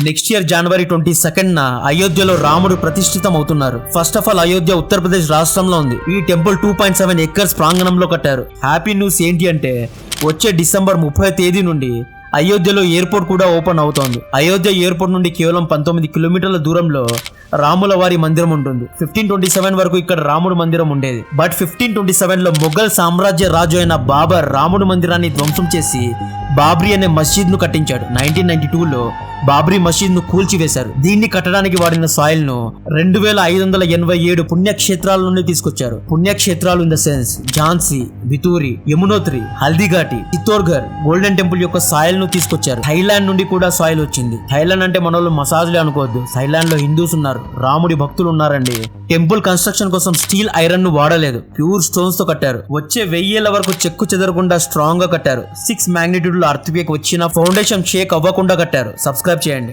Next year జనవరి 22న అయోధ్యలో రాముడు ప్రతిష్ఠితం అవుతున్నారు. First of all Ayodhya Uttar Pradesh రాష్ట్రంలో ఉంది. ఈ టెంపుల్ 2.7 ఎకర్స్ ప్రాంగణంలో కట్టారు. హ్యాపీ న్యూస్ ఏంటి అంటే వచ్చే డిసెంబర్ 30వ తేదీ నుండి అయోధ్యలో ఎయిర్పోర్ట్ కూడా ఓపెన్ అవుతోంది. అయోధ్య ఎయిర్పోర్ట్ నుండి కేవలం 19 కిలోమీటర్ల దూరంలో రాముల వారి మందిరం ఉంటుంది. 1527 వరకు ఇక్కడ రాముడు మందిరం ఉండేది. బట్ 1527లో మొఘల్ సామ్రాజ్య రాజు అయిన బాబర్ రాముడు మందిరాన్ని ధ్వంసం చేసి బాబ్రీ అనే మస్జిద్ ను కట్టించాడు. 1992లో బాబ్రీ మసీద్ ను కూల్చివేశారు. దీన్ని కట్టడానికి వాడిన సాయిల్ ను 2587 పుణ్యక్షేత్రాల నుండి తీసుకొచ్చారు. పుణ్యక్షేత్రాలు in the sense Jhansi, Bithoor, Yamunotri, Haldighati, Chittorgarh, golden temple యొక్క సాయిల్ ను తీసుకొచ్చారు. థైలాండ్ నుండి కూడా సాయిల్ వచ్చింది. థైలాండ్ అంటే మన వాళ్ళు మసాజ్లే అనుకోవద్దు. థైలాండ్ లో హిందూస్ ఉన్నారు, రాముడి భక్తులు ఉన్నారండి. టెంపుల్ కన్స్ట్రక్షన్ కోసం స్టీల్ ఐరన్ ను వాడలేదు, ప్యూర్ స్టోన్స్ తో కట్టారు. వచ్చే 1000 ఏళ్ల వరకు చెక్కు చెదరకుండా స్ట్రాంగ్ గా కట్టారు. 6 మాగ్నిట్యూడ్ లో అర్త్ క్వేక్ వచ్చిన ఫౌండేషన్ షేక్ అవ్వకుండా కట్టారు. సబ్స్క్రైబ్ చేయండి.